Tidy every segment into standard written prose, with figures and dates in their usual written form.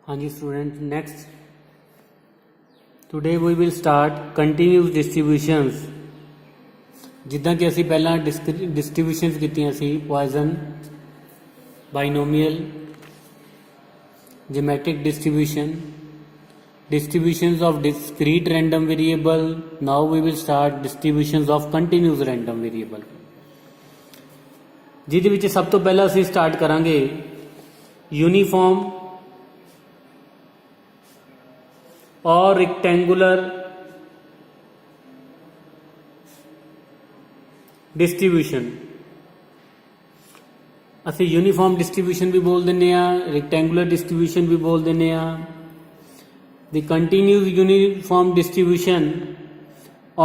हाँ जी student, next today we will start continuous distributions. जिद्दां कि असी पहला डिस्ट्रीब्यूशनस कीतियां सी, Poisson, binomial, geometric distribution, distributions of discrete random variable. Now we will start distributions of continuous random variable, जिहदे विच सब तो पहला असी स्टार्ट करांगे यूनीफॉर्म और रेक्टेंगुलर डिस्ट्रीब्यूशन। असी यूनीफॉर्म डिस्ट्रीब्यूशन भी बोल दिंदे आ, रेक्टेंगुलर डिस्ट्रीब्यूशन भी बोल दिंदे आ। The continuous uniform distribution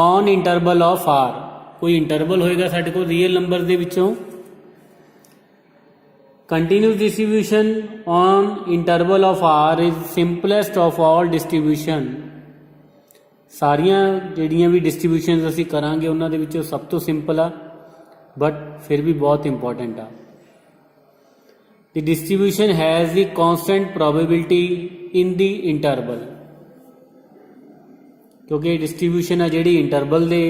on interval of r, कोई इंटरवल होएगा साढ़े को रियल नंबर दे विचों। Continuous distribution on interval of r is simplest of all distribution। सारियां जिहड़ियां भी डिस्ट्रीब्यूशन असी करांगे उन्हां दे विचों सब तो सिंपल आ, बट फिर भी बहुत इंपॉर्टेंट आ। The distribution has the constant probability in the interval, क्योंकि डिस्ट्रीब्यूशन है जी इंटरवल दे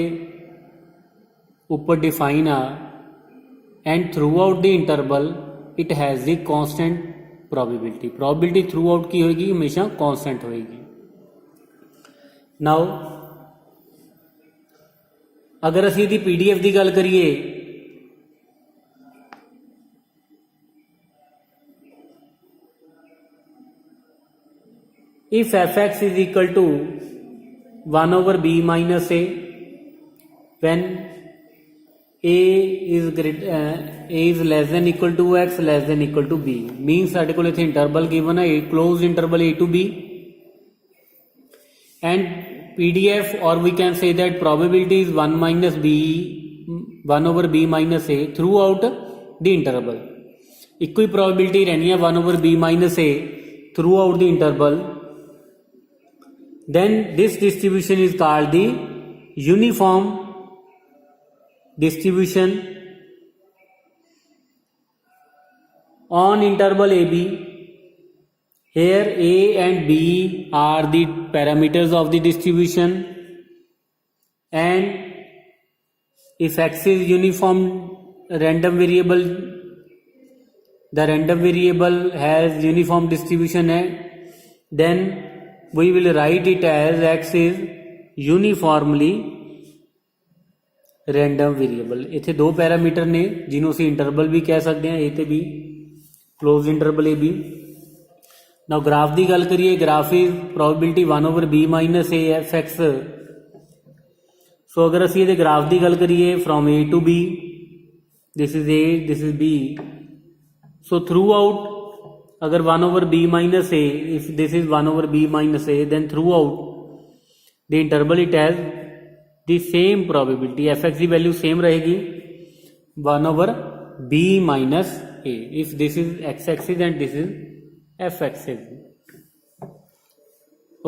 ऊपर डिफाइन आ, and throughout the interval it has the constant probability. Probability throughout की होगी, हमेशा कांस्टेंट होगी। नाउ अगर असी इसकी PDF की गल करिए, if fx is equal to 1 over b minus a, when a is less than equal to x less than equal to b, means साढ़े को इत्थे इंटरवल गिवन है close interval a to b, and PDF or we can say that probability is 1 minus b 1 over b minus a throughout the interval। एक ही probability रहनी है 1 over b minus a throughout the interval, then this distribution is called the uniform distribution on interval AB. Here A and B are the parameters of the distribution, and if X is uniform random variable, the random variable has uniform distribution, then we will write it as x is uniformly random variable। इत्थे दो parameter ने जिन्हों असी interval भी कह सकते हैं, A ते B, close interval A B. Now graph की गल करिए, graph is probability 1 over b minus a fx। So अगर असी इहदे ग्राफ की गल करिए from a to b, this is a, this is b, so throughout अगर 1 over b minus a, if this is 1 over b minus a, then throughout the interval it has the same probability, fx की value same रहेगी 1 over b minus a, if this is x axis and this is f axis।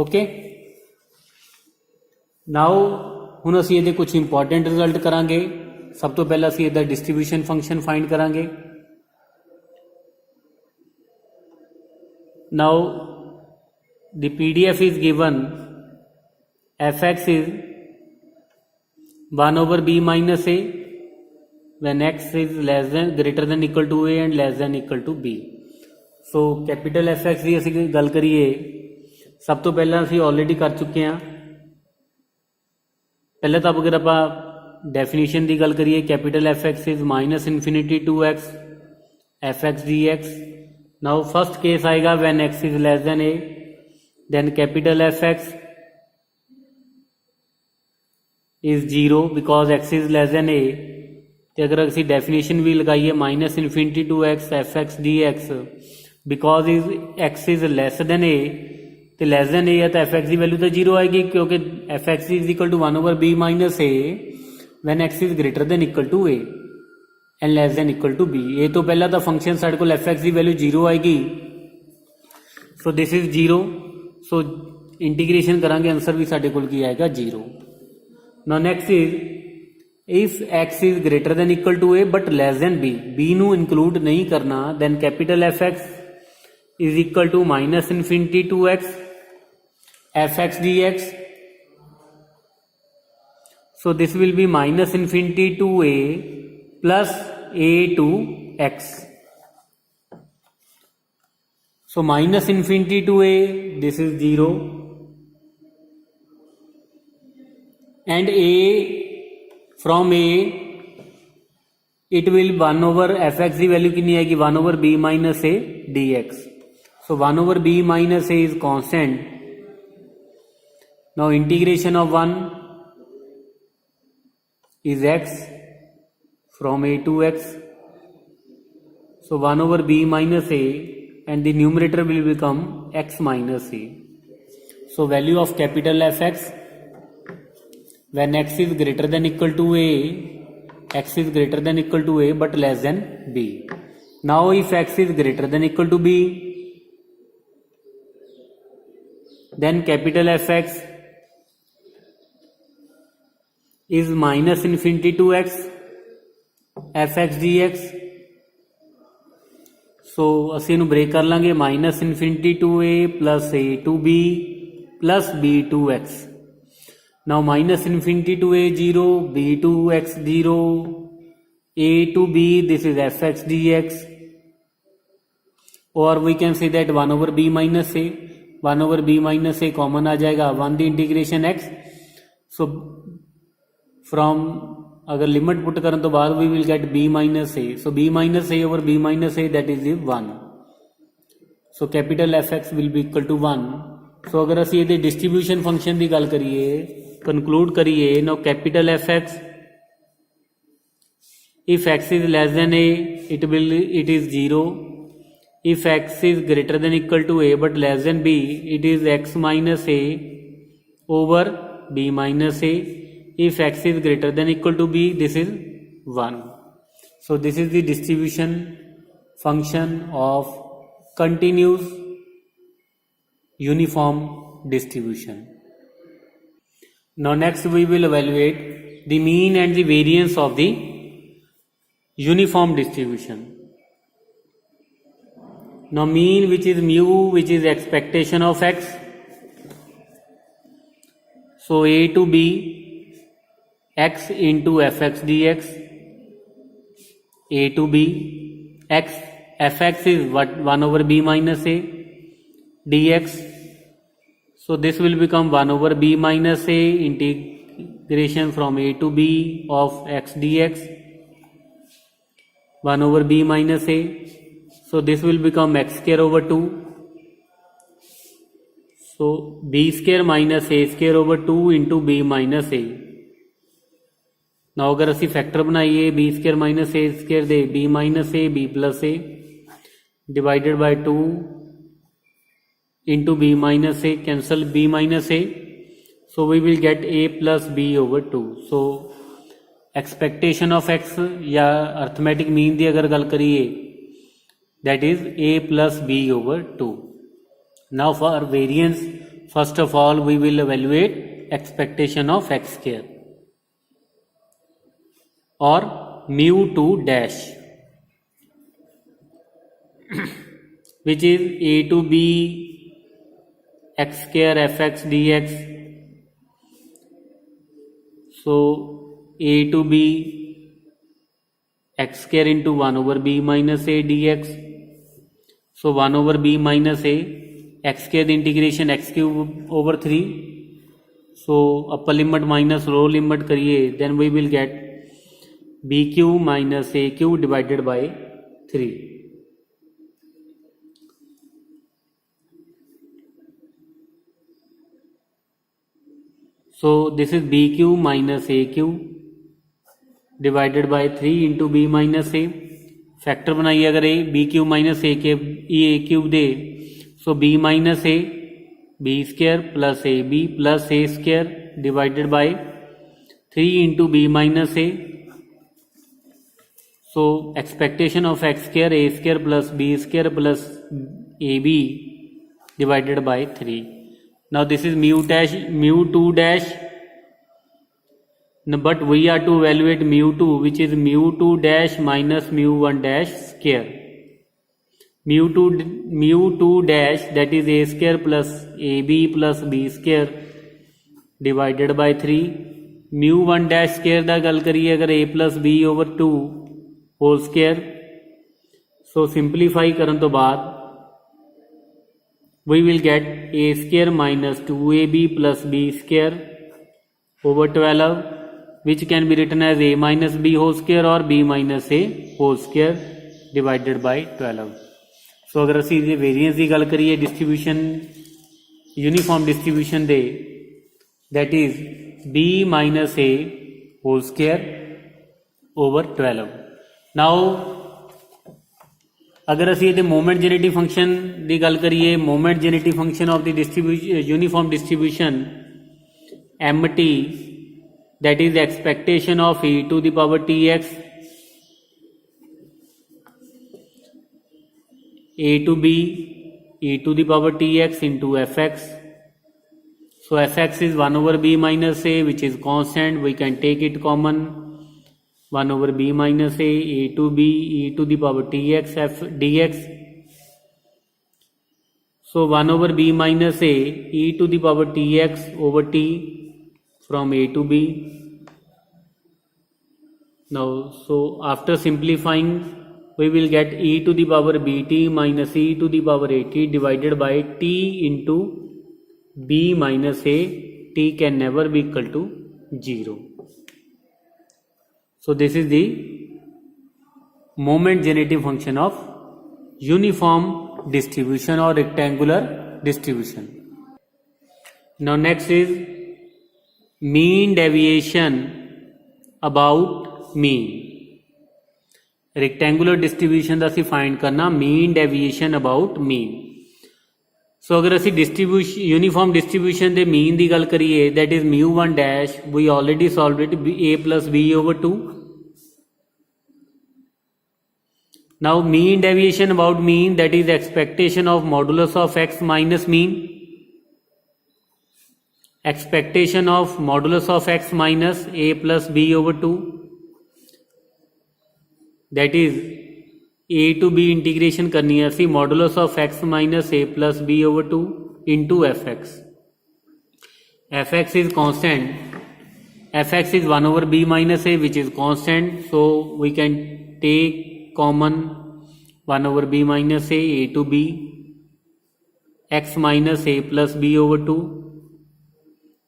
Okay, now हुण असीं इहदे कुछ important result करांगे। सब तो पहला असीं इहदा डिस्ट्रीब्यूशन फंक्शन फाइंड करांगे। Now the PDF is given, fx is 1 over b minus a when x is less than greater than equal to a and less than equal to b। so capital fx की असी गल करिए, सब तो पहला असी already कर चुके हैं। पहले तो अगर आप डेफिनेशन की गल करिए, capital fx is minus infinity to X fx dx। Now first case आएगा when x is less than a, then capital fx is 0 because x is less than a। तो अगर असी डेफिनेशन भी लगाइए minus infinity to X fx dx, because is x is less than a, तो less than a है तो fx की value तो 0 आएगी, क्योंकि fx is equal to 1 over b minus a when x is greater than equal to a and less than equal to B. ए तो पहला तो फंक्शन साढ़े को fx की वैल्यू 0 आएगी, so this is 0। So integration करांगे, आंसर भी साढ़े को की आएगा 0। Now next is if x is greater than equal to a but less than b, b नू इंक्लूड नहीं करना, then capital fx is equal to minus infinity to x fx dx. So this will be minus infinity to a plus a to x. So minus infinity to a, this is 0, and a, from a it will 1 over fx की value कितनी आएगी 1 over b minus a dx. So 1 over b minus a is constant. Now integration of 1 is x from a to x. So 1 over b minus a, and the numerator will become x minus a. So value of capital Fx when x is greater than equal to a, x is greater than equal to a but less than b. Now if x is greater than equal to b, then capital Fx is minus infinity to x fx dx. सो ਅਸੀਂ ਇਹਨੂੰ break ਕਰ ਲਾਂਗੇ minus infinity to a plus a to b plus b to x. Now minus infinity to a 0, b to x 0, a to b, this is fx dx, or we can say that 1 over b minus a, 1 over b minus a common आ जाएगा 1 दी integration x. So from अगर limit put करने तो बाद we will get b minus a. So b minus a over b minus a that is 1. So capital fx will be equal to 1. So अगर ਅਸੀਂ ਇਹਦੇ ਡਿਸਟ੍ਰੀਬਿਊਸ਼ਨ ਫੰਕਸ਼ਨ ਦੀ ਗੱਲ ਕਰੀਏ, conclude ਕਰੀਏ, ਨਾਓ capital fx if x is less than a it is 0. if x is greater than equal to a but less than b, it is x minus a over b minus a. If x is greater than equal to b, this is 1. So this is the distribution function of continuous uniform distribution. Now next we will evaluate the mean and the variance of the uniform distribution. Now mean, which is mu, which is expectation of x. So a to b x into fx dx, a to b x fx is what 1 over b minus a dx. So this will become 1 over b minus a integration from a to b of x dx, 1 over b minus a. So this will become x square over 2. So b square minus a square over 2 into b minus a. Now अगर ਅਸੀਂ factor बनाइए b square minus a square दे b minus a b plus a divided by 2 into b minus a, cancel b minus a. So we will get a plus b over 2. So expectation of x या arithmetic mean की अगर गल करिए that is a plus b over 2. Now for variance first of all we will evaluate expectation of x square or mu 2 dash which is a to b x square fx dx. So a to b x square into 1 over b minus a dx. So 1 over b minus a x square integration x cube over 3. So upper limit minus lower limit करिए, then we will get b cube minus a cube divided by 3. So this is b cube minus a cube divided by 3 into b minus a. Factor बनाइए अगर a b cube minus a cube they, so b minus a b square plus a b plus a square divided by 3 into b minus a. So expectation of x square a square plus b square plus ab divided by 3. Now this is mu 2 dash, but we are to evaluate mu 2, which is mu 2 dash minus mu 1 dash square. mu2 dash that is a square plus ab plus b square divided by 3 mu1 dash square ਦਾ ਗੱਲ ਕਰੀਏ ਅਗਰ a plus b over 2 whole square so simplify ਕਰਨ ਤੋਂ ਬਾਅਦ we will get a square minus 2ab plus b square over 12 which can be written as a minus b whole square or b minus a whole square divided by 12 so ਅਗਰ ਅਸੀਂ ਇਹਦੇ ਵੇਰੀਐਂਸ ਦੀ ਗੱਲ ਕਰੀਏ distribution uniform distribution they that is b minus a whole square over 12 now अगर असी ये moment generative function की गल करिए moment generative function of the distribution uniform distribution mt that is expectation of e to the power tx a to b e to the power tx into fx so fx is 1 over b minus a which is constant we can take it common 1 over b minus a to b e to the power tx f dx so 1 over b minus a e to the power tx over t from a to b now so after simplifying we will get e to the power bt minus e to the power at divided by t into b minus a t can never be equal to 0 so this is the moment genetic function of uniform distribution or rectangular distribution now next is mean deviation about mean rectangular distribution ਦਾ ਅਸੀਂ find करना mean deviation about mean so अगर ਅਸੀਂ distribution uniform distribution ਦੇ mean ਦੀ ਗੱਲ ਕਰੀਏ that is mu1 dash we already solved it a plus b over 2 now mean deviation about mean that is expectation of modulus of x minus mean expectation of modulus of x minus a plus b over 2 that is a to b integration करनी है असी modulus of x minus a plus b over 2 into fx fx is constant fx is 1 over b minus a which is constant so we can take common 1 over b minus a to b x minus a plus b over 2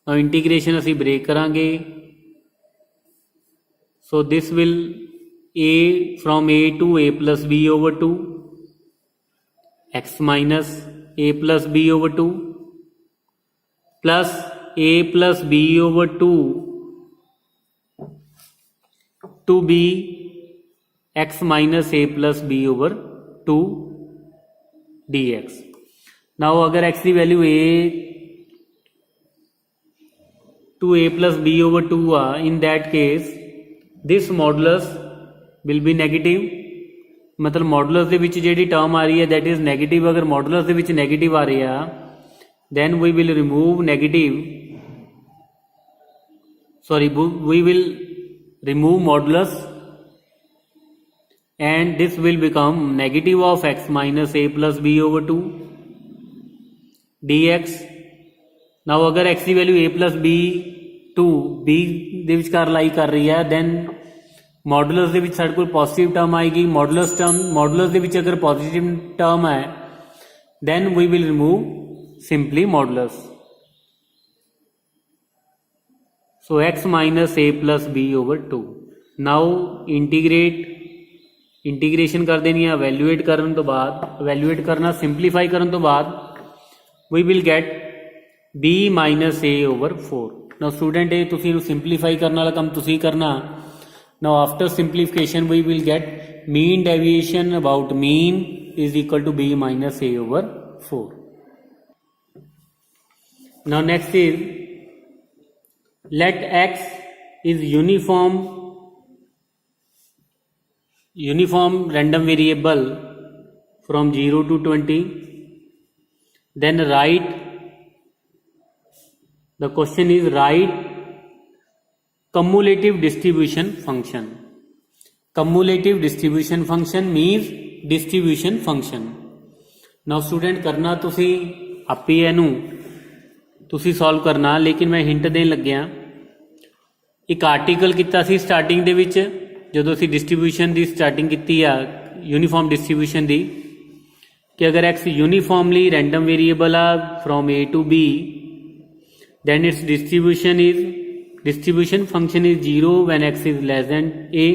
now integration असी break करांगे so this will a from a to a plus b over 2 x minus a plus b over 2 plus a plus b over 2 to b x minus a plus b over 2 dx now अगर x की value a to a plus b over 2 in that case this modulus will be negative मतलब modulus ਦੇ ਵਿੱਚ ਜਿਹੜੀ term ਆ ਰਹੀ ਹੈ that is negative अगर मॉडुलस ਦੇ ਵਿੱਚ नेगेटिव आ रही है then we will remove negative sorry we will remove modulus and this will become negative of x minus a plus b over 2 dx now अगर x the value a plus b 2 b ਦੇ ਵਿਚਕਾਰ ਲਾਈ ਕਰ ਰਹੀ ਹੈ then modulus ਦੇ ਵਿੱਚ ਸਾਡੇ ਕੋਲ ਪੋਜ਼ਿਟਿਵ ਟਰਮ ਆਏਗੀ ਮੋਡੂਲਸ ਦੇ ਵਿੱਚ ਅਗਰ ਪੋਜ਼ਿਟਿਵ ਟਰਮ ਹੈ then we will remove simply modulus so x minus a plus b over 2 now integration ਕਰ ਦੇਣੀ ਹੈ evaluate ਕਰਨ ਤੋਂ ਬਾਅਦ evaluate ਕਰਨਾ simplify ਕਰਨ ਤੋਂ ਬਾਅਦ we will get b minus a over 4 now student ਇਹ ਤੁਸੀਂ ਇਹਨੂੰ simplify ਕਰਨ ਵਾਲਾ ਕੰਮ ਤੁਸੀਂ ਕਰਨਾ now after simplification we will get mean deviation about mean is equal to b minus a over 4 now next is let x is uniform random variable from 0 to 20 then write the question is write cumulative distribution function means distribution function now student करना तुसी आपे इनू तुसी solve करना, लेकिन मैं hint then लग्या एक आर्टिकल किया सी स्टार्टिंग दे विच जदों असीं डिस्ट्रीब्यूशन की स्टार्टिंग की आ यूनीफॉर्म डिस्ट्रीब्यूशन की कि अगर एक्स यूनीफॉर्मली रैंडम वेरीएबल आ from a to b then its distribution function is 0 when x is less than a.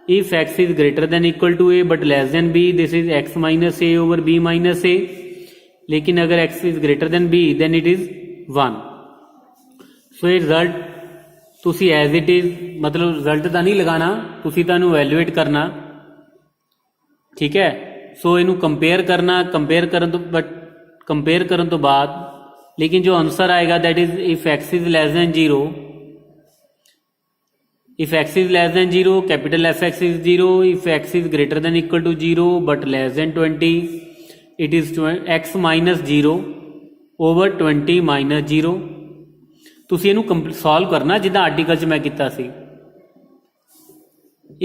If x is greater than equal to a but less than b, this is x minus a over b minus a. लेकिन अगर x is greater than b then it is 1. So ये result तुसी as it is मतलब result ਤਾਂ नहीं लगाना, तुसी ਤਾਂ ਇਹਨੂੰ evaluate करना, ठीक है। सो ਇਹਨੂੰ कंपेयर करना, कंपेयर करन तो बाद लेकिन जो आंसर आएगा that is if x is less than 0, if x is less than 0 capital F x is 0, if x is greater than equal to 0 but less than 20 it is x minus 0 over 20 minus 0। तुसी इहनूं solve करना जिद्दां article च मैं कीता सी।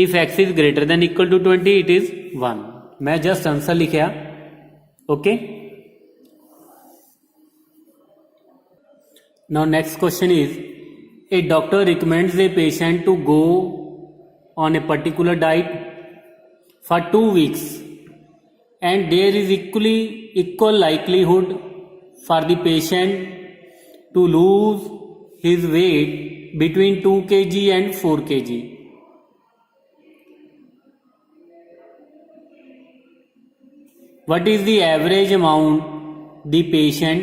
If x is greater than equal to 20 it is 1। मैं just answer लिखिया, okay. Now next question is, a doctor recommends a patient to go on a particular diet for 2 weeks and there is equal likelihood for the patient to lose his weight between 2 kg and 4 kg. What is the average amount the patient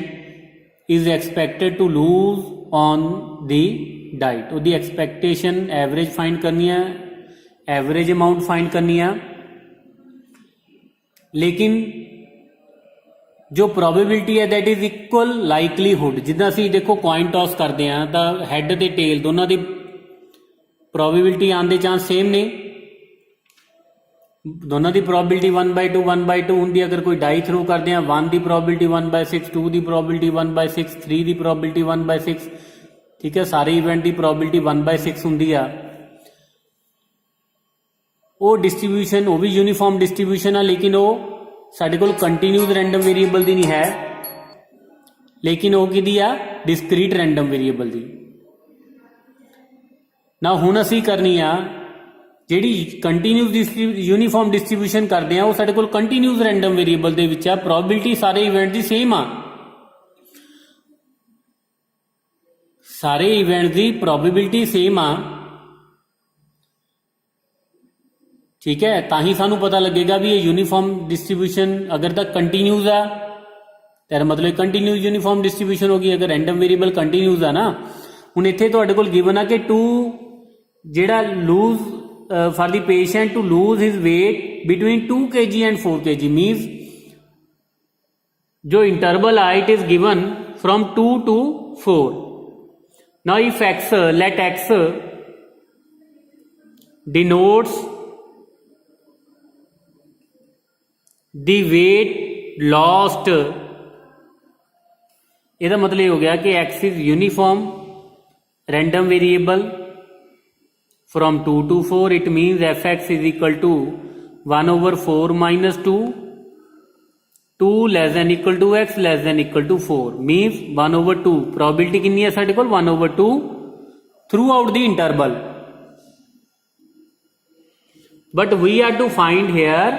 is expected to lose on the diet? ਉਹਦੀ expectation average find करनी है, average amount find करनी है, लेकिन जो probability है that is equal likelihood. जिद्दां असीं देखो कॉइन टॉस करते हैं तो हैड ते टेल दोनों की प्रोबेबिलिटी आने के चांस सेम ने, दोनों की प्रोबेबिलिटी 1/2 होंगी। अगर कोई डाई थ्रू करते हैं 1 की प्रोबेबिलिटी 1/6, 2 की प्रोबेबिलिटी 1/6, 3 की प्रोबेबिलिटी 1/6, ठीक है। सारे इवेंट की प्रोबेबिलिटी 1/6 होंगी आ। वो डिस्ट्रीब्यूशन वो भी यूनीफॉर्म डिस्ट्रीब्यूशन है, लेकिन वो साडे कोल कंटीन्यूस रैंडम वेरीएबल की नहीं है, लेकिन वो किहदी आ डिस्क्रीट रैंडम वेरीएबल की। ना हुण असीं करनी आ ਜਿਹੜੀ ਕੰਟੀਨਿਊਸ यूनीफॉर्म डिस्ट्रीब्यूशन करते हैं वो साडे कोल कंटीन्यूस रैंडम वेरीएबल दे विच आ, प्रोबेबिलिटी सारे इवेंट की सेम आ, सारे इवेंट की प्रोबेबिलिटी सेम आ, ठीक है। तां ही सानू पता लगेगा भी ये यूनीफॉर्म डिस्ट्रीब्यूशन अगर तक कंटीन्यूस आ तेरा मतलब कंटीन्यूस यूनीफॉर्म डिस्ट्रीब्यूशन होगी। अगर रैंडम वेरीएबल कंटीन्यूस आ ना, हुण इत्थे तुहाडे कोल गिवन आ कि 2 जिहड़ा loose for the patient to lose his weight between 2 kg and 4 kg means जो interval है it is given from 2 to 4. Now if x, let x denotes the weight lost, ਇਹਦਾ मतलब ये हो गया कि x is uniform random variable from 2 to 4, it means fx is equal to 1/4 minus 2, 2 less than equal to x less than equal to 4 means 1/2। Probability कितनी है साडे कोल 1/2 throughout the interval, but we are to find here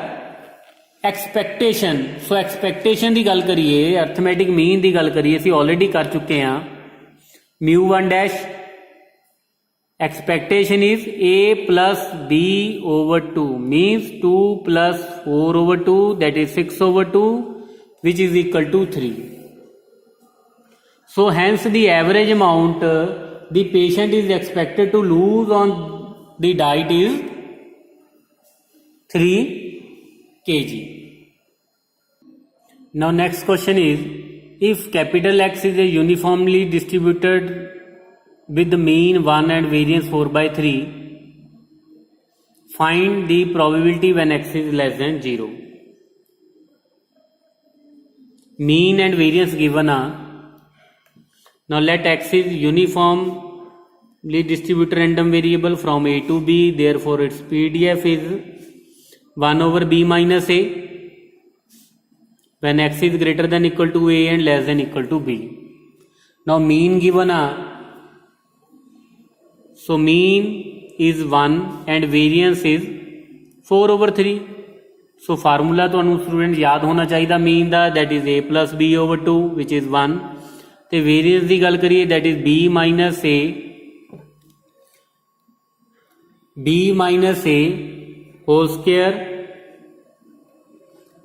expectation. So expectation की गल करिए, arithmetic mean की गल करिए, असीं ऑलरेडी कर चुके हैं। μ1 expectation is a plus b over 2 means 2 plus 4 over 2 that is 6 over 2 which is equal to 3. So hence the average amount the patient is expected to lose on the diet is 3 kg. Now next question is, if capital X is a uniformly distributed with the mean 1 and variance 4/3, find the probability when x is less than 0. Mean and variance given are, now let x is uniformly distributed random variable from a to b, therefore its PDF is 1/b minus a. when x is greater than equal to a and less than equal to b. Now mean given so mean is 1 and variance is 4/3. So formula ਤੁਹਾਨੂੰ student याद होना चाहिए mean the, that is a plus b over 2 which is 1. ਤੇ variance ਦੀ ਗੱਲ ਕਰੀਏ that is b minus a whole square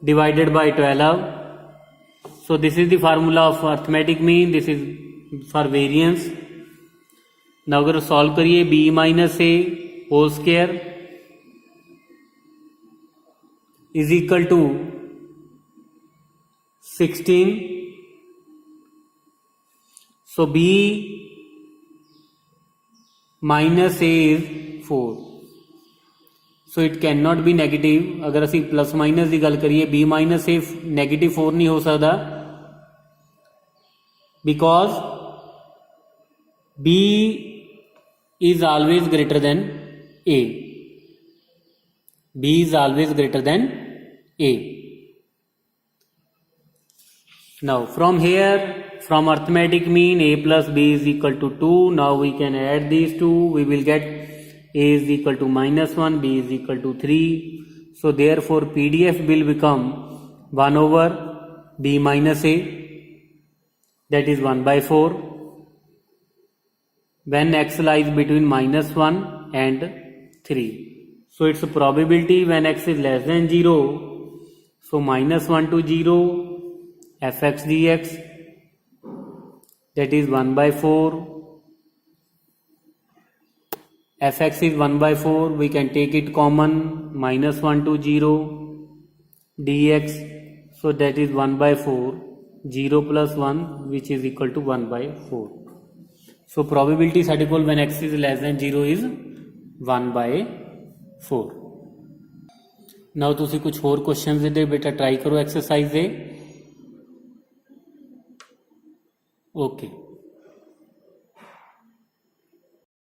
divided by 12. So this is the formula of arithmetic mean, this is for variance. Now अगर solve करिए b minus a whole square is equal to 16. So b minus a is 4. So it cannot be negative. अगर असी plus minus की गल करिए b minus a negative 4 नहीं हो सकता, because b is always greater than a. b is always greater than a. Now from here, from arithmetic mean a plus b is equal to 2. Now we can add these two. We will get a is equal to -1, b is equal to 3. So therefore PDF will become 1 over b minus a, that is 1 by 4, when x lies between -1 and 3. So its probability when x is less than 0, so -1 to 0 fx dx, that is 1 by 4. fx is 1 by 4, we can take it common, -1 to 0 dx, so that is 1 by 4, 0 plus 1 which is equal to 1 by 4. So probability ਸਾਡੇ ਕੋਲ when x is less than 0 is 1 by 4. Now ਤੁਸੀਂ ਕੁਝ ਹੋਰ questions ਦੇ ਬੇਟਾ try ਕਰੋ exercise ਦੇ. Okay.